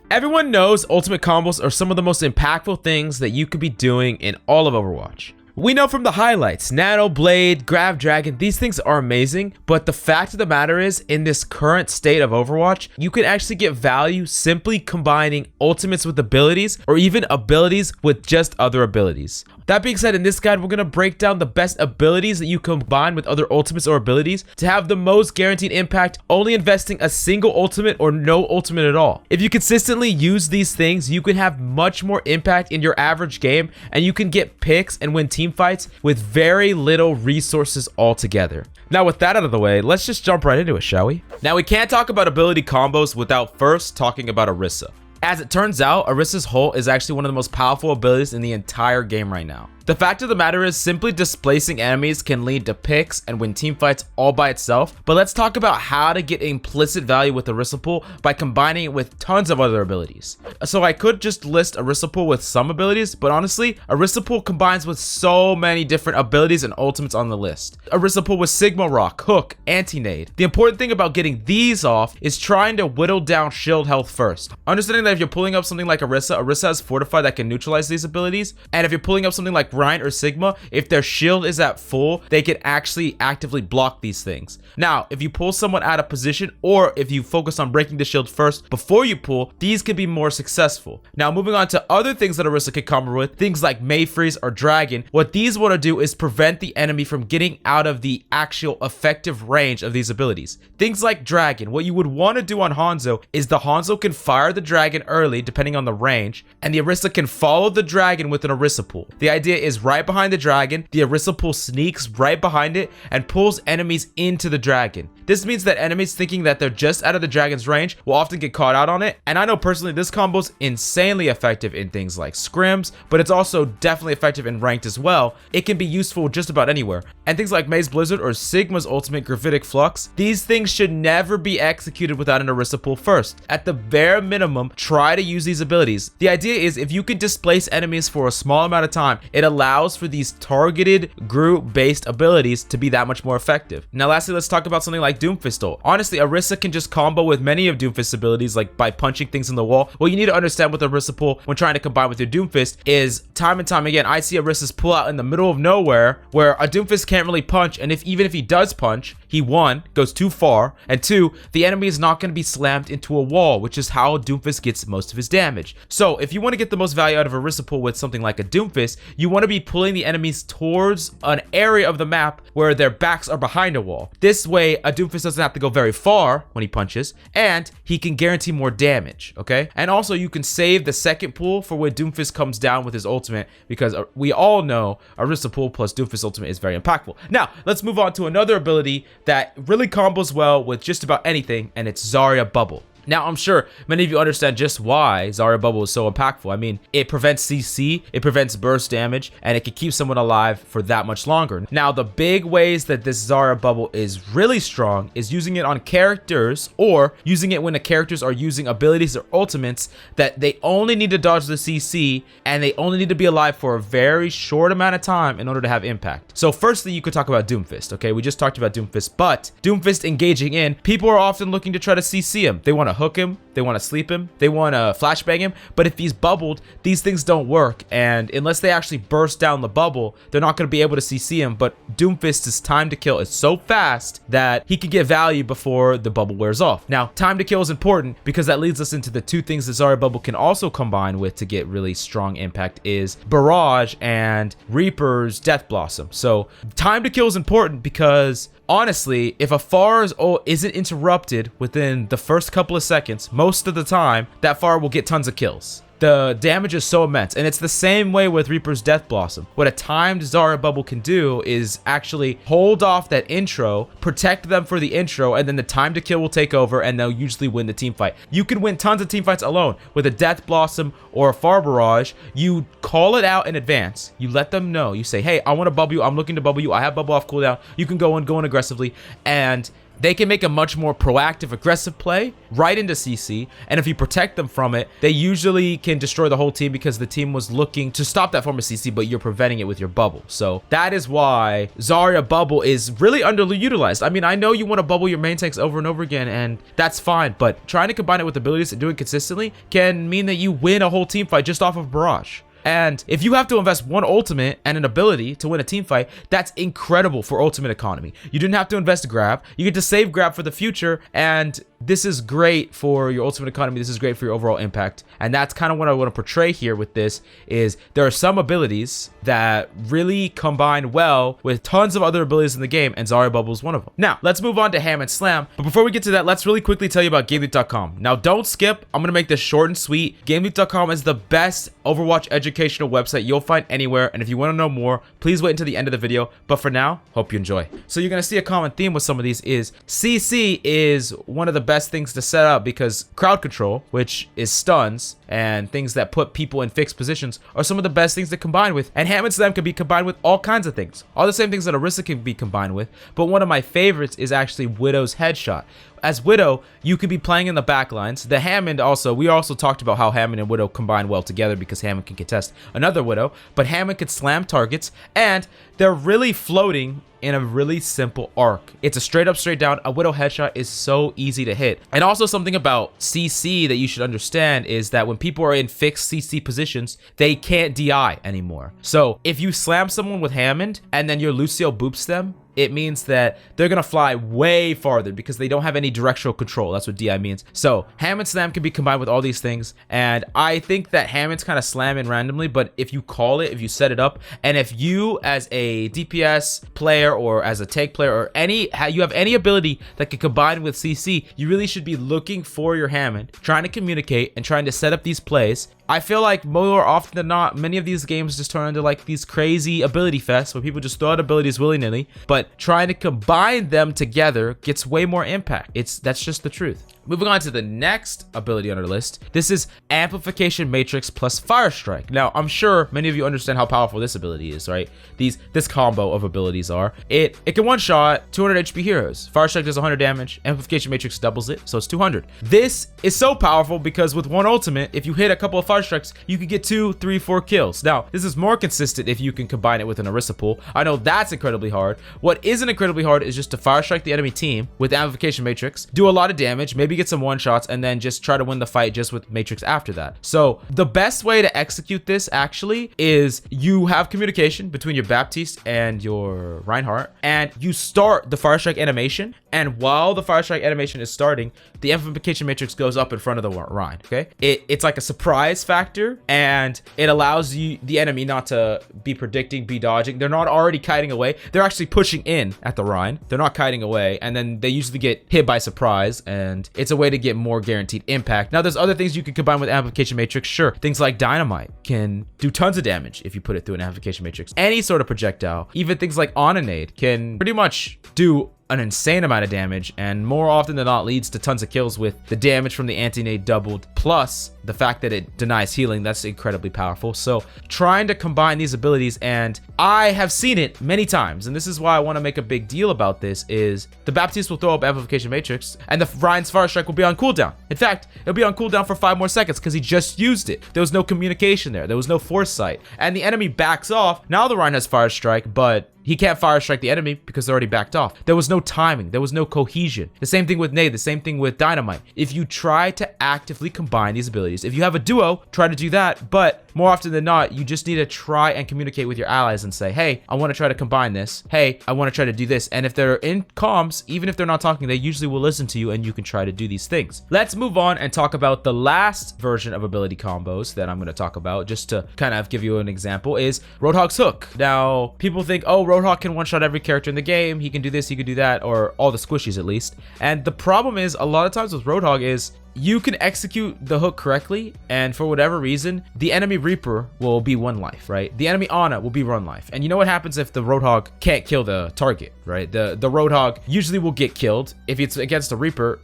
Everyone knows ultimate combos are some of the most impactful things that you could be doing in all of Overwatch. We know from the highlights, Nano, Blade, Grav Dragon, these things are amazing, but the fact of the matter is, in this current state of Overwatch, you can actually get value simply combining ultimates with abilities, or even abilities with just other abilities. That being said, in this guide, we're going to break down the best abilities that you combine with other ultimates or abilities to have the most guaranteed impact, only investing a single ultimate or no ultimate at all. If you consistently use these things, you can have much more impact in your average game, and you can get picks and win team fights with very little resources altogether. Now, with that out of the way, let's just jump right into it, shall we? Now, we can't talk about ability combos without first talking about ERISA. As it turns out, ERISA's ult is actually one of the most powerful abilities in the entire game right now. The fact of the matter is, simply displacing enemies can lead to picks and win teamfights all by itself, but let's talk about how to get implicit value with ERISA pool by combining it with tons of other abilities. So I could just list ERISA pool with some abilities, but honestly, ERISA pool combines with so many different abilities and ultimates on the list. ERISA pool with Sigma Rock, Hook, Anti-Nade. The important thing about getting these off is trying to whittle down shield health first. Understanding that if you're pulling up something like ERISA has Fortify that can neutralize these abilities, and if you're pulling up something like Ryan or Sigma, if their shield is at full, they can actually actively block these things. Now, if you pull someone out of position, or if you focus on breaking the shield first before you pull, these can be more successful. Now, moving on to other things that ERISA can combo with, things like Mayfreeze or Dragon, what these want to do is prevent the enemy from getting out of the actual effective range of these abilities. Things like Dragon, what you would want to do on Hanzo is the Hanzo can fire the Dragon early depending on the range, and the ERISA can follow the Dragon with an ERISA pool. The idea is right behind the Dragon, the ERISA pool sneaks right behind it and pulls enemies into the Dragon. This means that enemies thinking that they're just out of the Dragon's range will often get caught out on it, and I know personally this combo's insanely effective in things like scrims, but it's also definitely effective in ranked as well. It can be useful just about anywhere. And things like Maze Blizzard or Sigma's ultimate Gravitic Flux, these things should never be executed without an ERISA pool first. At the bare minimum, try to use these abilities. The idea is if you can displace enemies for a small amount of time, it allows for these targeted group-based abilities to be that much more effective. Now lastly, let's talk about something like Doomfist ult. Honestly, ERISA can just combo with many of Doomfist's abilities, like by punching things in the wall. What you need to understand with ERISA pool when trying to combine with your Doomfist is time and time again, I see ERISA's pull out in the middle of nowhere where a Doomfist can't really punch, and even if he does punch, he one, goes too far, and two, the enemy is not going to be slammed into a wall, which is how Doomfist gets most of his damage. So if you want to get the most value out of ERISA pool with something like a Doomfist, you want to be pulling the enemies towards an area of the map where their backs are behind a wall. This way, a Doomfist doesn't have to go very far when he punches, and he can guarantee more damage, okay? And also, you can save the second pool for when Doomfist comes down with his ultimate, because we all know ERISA pool plus Doomfist ultimate is very impactful. Now, let's move on to another ability that really combos well with just about anything, and it's Zarya Bubble. Now, I'm sure many of you understand just why Zarya Bubble is so impactful. I mean, it prevents CC, it prevents burst damage, and it can keep someone alive for that much longer. Now, the big ways that this Zarya Bubble is really strong is using it on characters, or using it when the characters are using abilities or ultimates that they only need to dodge the CC, and they only need to be alive for a very short amount of time in order to have impact. So firstly, you could talk about Doomfist, okay? We just talked about Doomfist, but Doomfist engaging in, people are often looking to try to CC him. They want to hook him, they want to sleep him, they want to flashbang him, but if he's bubbled, these things don't work, and unless they actually burst down the bubble, they're not going to be able to CC him. But Doomfist's time to kill is so fast that he could get value before the bubble wears off. Now, time to kill is important because that leads us into the two things that Zarya Bubble can also combine with to get really strong impact is Barrage and Reaper's Death Blossom. So time to kill is important because honestly, if a Pharah's ult isn't interrupted within the first couple of seconds, most of the time, that Pharah will get tons of kills. The damage is so immense, and it's the same way with Reaper's Death Blossom. What a timed Zarya Bubble can do is actually hold off that intro, protect them for the intro, and then the time to kill will take over, and they'll usually win the team fight. You can win tons of team fights alone with a Death Blossom or a Pharah Barrage. You call it out in advance. You let them know. You say, hey, I want to bubble you. I'm looking to bubble you. I have bubble off cooldown. You can go in aggressively, and they can make a much more proactive, aggressive play right into CC. And if you protect them from it, they usually can destroy the whole team because the team was looking to stop that form of CC, but you're preventing it with your bubble. So that is why Zarya bubble is really underutilized. I mean, I know you want to bubble your main tanks over and over again, and that's fine, but trying to combine it with abilities and doing it consistently can mean that you win a whole team fight just off of Barrage. And if you have to invest one ultimate and an ability to win a team fight, that's incredible for ultimate economy. You didn't have to invest a grab. You get to save grab for the future, and this is great for your ultimate economy. This is great for your overall impact. And that's kind of what I want to portray here with this is there are some abilities that really combine well with tons of other abilities in the game, and Zarya Bubble is one of them. Now, let's move on to Hammond Slam. But before we get to that, let's really quickly tell you about GameLeap.com. Now, don't skip. I'm going to make this short and sweet. GameLeap.com is the best Overwatch educational website you'll find anywhere. And if you want to know more, please wait until the end of the video. But for now, hope you enjoy. So you're going to see a common theme with some of these is CC is one of the best things to set up because crowd control, which is stuns and things that put people in fixed positions, are some of the best things to combine with. And Hammond Slam can be combined with all kinds of things, all the same things that ERISA can be combined with. But one of my favorites is actually Widow's headshot. As Widow, you could be playing in the backlines. The Hammond also, we also talked about how Hammond and Widow combine well together because Hammond can contest another Widow, but Hammond could slam targets, and they're really floating in a really simple arc. It's a straight up, straight down. A Widow headshot is so easy to hit. And also something about CC that you should understand is that when people are in fixed CC positions, they can't DI anymore. So if you slam someone with Hammond and then your Lucio boops them, it means that they're gonna fly way farther because they don't have any directional control. That's what DI means. So Hammond Slam can be combined with all these things, and I think that Hammond's kind of slamming randomly, but if you call it, if you set it up, and if you as a DPS player or as a tank player or you have any ability that can combine with CC, you really should be looking for your Hammond, trying to communicate and trying to set up these plays. I feel like more often than not, many of these games just turn into like these crazy ability fests where people just throw out abilities willy-nilly, but trying to combine them together gets way more impact. That's just the truth. Moving on to the next ability on our list. This is Amplification Matrix plus Fire Strike. Now, I'm sure many of you understand how powerful this ability is, right? This combo of abilities are. It can one-shot 200 HP heroes. Fire Strike does 100 damage. Amplification Matrix doubles it, so it's 200. This is so powerful because with one ultimate, if you hit a couple of Fire Strikes, you could get 2, 3, 4 kills. Now, this is more consistent if you can combine it with an ERISA pool. I know that's incredibly hard. What isn't incredibly hard is just to Fire Strike the enemy team with Amplification Matrix, do a lot of damage, maybe get some one shots, and then just try to win the fight just with Matrix after that. So the best way to execute this actually is you have communication between your Baptiste and your Reinhardt, and you start the Fire Strike animation, and while the Fire Strike animation is starting, the Amplification Matrix goes up in front of the Rein, okay? It's like a surprise factor, and it allows the enemy not to be predicting, be dodging. They're not already kiting away. They're actually pushing in at the Rein. They're not kiting away, and then they usually get hit by surprise, and it's a way to get more guaranteed impact. Now, there's other things you can combine with Amplification Matrix. Sure, things like Dynamite can do tons of damage if you put it through an Amplification Matrix. Any sort of projectile, even things like Onanade, can pretty much do an insane amount of damage, and more often than not leads to tons of kills with the damage from the anti-nade doubled, plus the fact that it denies healing. That's incredibly powerful. So trying to combine these abilities, and I have seen it many times, and this is why I want to make a big deal about this, is the Baptiste will throw up Amplification Matrix and the Ryan's Fire Strike will be on cooldown. In fact, it'll be on cooldown for 5 more seconds because he just used it. There was no communication there was no foresight, and the enemy backs off. Now the Ryan has Fire Strike, but he can't Fire Strike the enemy because they're already backed off. There was no timing. There was no cohesion. The same thing with Nade. The same thing with Dynamite. If you try to actively combine these abilities, if you have a duo, try to do that. But more often than not, you just need to try and communicate with your allies and say, hey, I want to try to combine this. Hey, I want to try to do this. And if they're in comms, even if they're not talking, they usually will listen to you and you can try to do these things. Let's move on and talk about the last version of ability combos that I'm going to talk about, just to kind of give you an example, is Roadhog's Hook. Now, people think, oh, Roadhog can one-shot every character in the game. He can do this, he can do that, or all the squishies at least. And the problem is, a lot of times with Roadhog is you can execute the hook correctly, and for whatever reason, the enemy Reaper will be 1 life, right? The enemy Ana will be 1 life. And you know what happens if the Roadhog can't kill the target, right? The Roadhog usually will get killed. If it's against the Reaper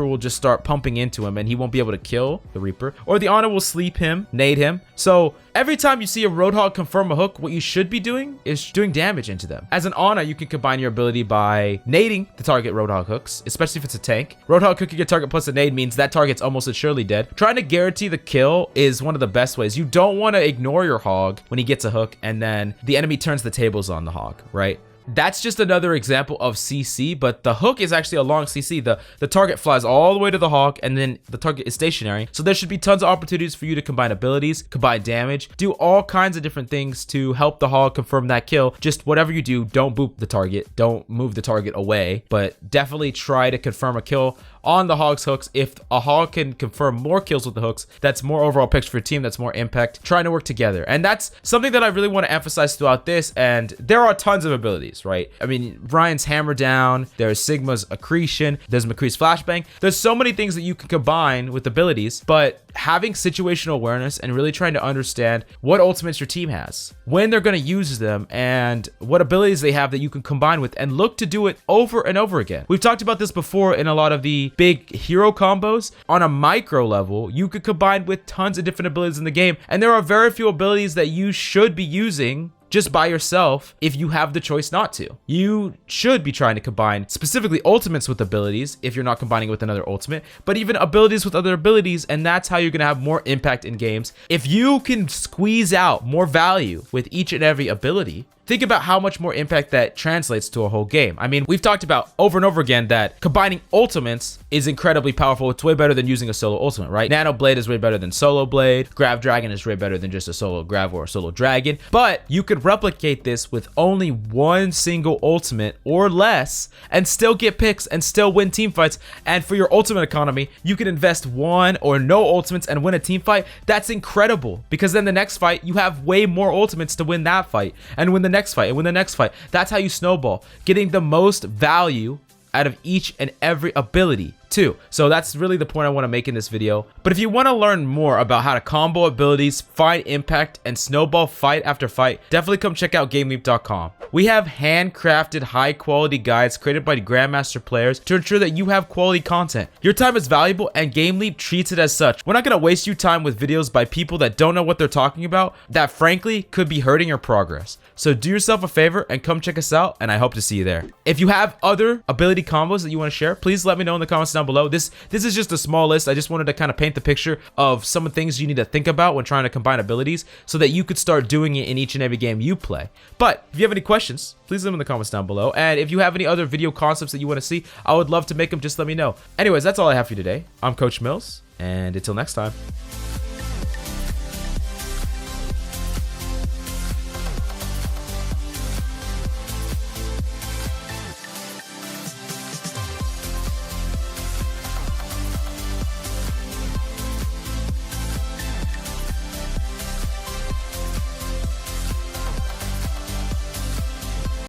will just start pumping into him and he won't be able to kill the Reaper. Or the Ana will sleep him, nade him. So every time you see a Roadhog confirm a hook, what you should be doing is doing damage into them. As an Ana, you can combine your ability by nading the target Roadhog hooks, especially if it's a tank. Roadhog cooking a target plus a nade means that target's almost surely dead. Trying to guarantee the kill is one of the best ways. You don't want to ignore your hog when he gets a hook and then the enemy turns the tables on the hog, right? That's just another example of CC, but the hook is actually a long CC. The target flies all the way to the hog, and then the target is stationary. So there should be tons of opportunities for you to combine abilities, combine damage, do all kinds of different things to help the hog confirm that kill. Just whatever you do, don't boop the target, don't move the target away, but definitely try to confirm a kill on the hog's hooks. If a hog can confirm more kills with the hooks, that's more overall picks for your team, that's more impact, trying to work together. And that's something that I really want to emphasize throughout this. And there are tons of abilities, right? I mean, Ryan's Hammer Down, there's Sigma's Accretion, there's McCree's Flashbang. There's so many things that you can combine with abilities, but having situational awareness and really trying to understand what ultimates your team has, when they're going to use them, and what abilities they have that you can combine with, and look to do it over and over again. We've talked about this before in a lot of the big hero combos. On a micro level, you could combine with tons of different abilities in the game, and there are very few abilities that you should be using just by yourself if you have the choice not to. You should be trying to combine specifically ultimates with abilities if you're not combining with another ultimate, but even abilities with other abilities, and that's how you're gonna have more impact in games. If you can squeeze out more value with each and every ability, think about how much more impact that translates to a whole game. I mean, we've talked about over and over again that combining ultimates is incredibly powerful. It's way better than using a solo ultimate, right? Nano Blade is way better than Solo Blade. Grav Dragon is way better than just a solo Grav or a solo Dragon. But you could replicate this with only 1 single ultimate or less and still get picks and still win team fights. And for your ultimate economy, you can invest 1 or no ultimates and win a team fight. That's incredible, because then the next fight, you have way more ultimates to win that fight and win the next fight and win the next fight. That's how you snowball, getting the most value out of each and every ability too. So that's really the point I want to make in this video. But if you want to learn more about how to combo abilities, find impact, and snowball fight after fight, definitely come check out GameLeap.com. We have handcrafted high quality guides created by Grandmaster players to ensure that you have quality content. Your time is valuable and GameLeap treats it as such. We're not going to waste you time with videos by people that don't know what they're talking about, that frankly could be hurting your progress. So do yourself a favor and come check us out, and I hope to see you there. If you have other ability combos that you want to share, please let me know in the comments down below. This is just a small list. I just wanted to kind of paint the picture of some of the things you need to think about when trying to combine abilities so that you could start doing it in each and every game you play. But if you have any questions, please leave them in the comments down below. And if you have any other video concepts that you want to see, I would love to make them. Just let me know. Anyways, that's all I have for you today. I'm Coach Mills, and until next time.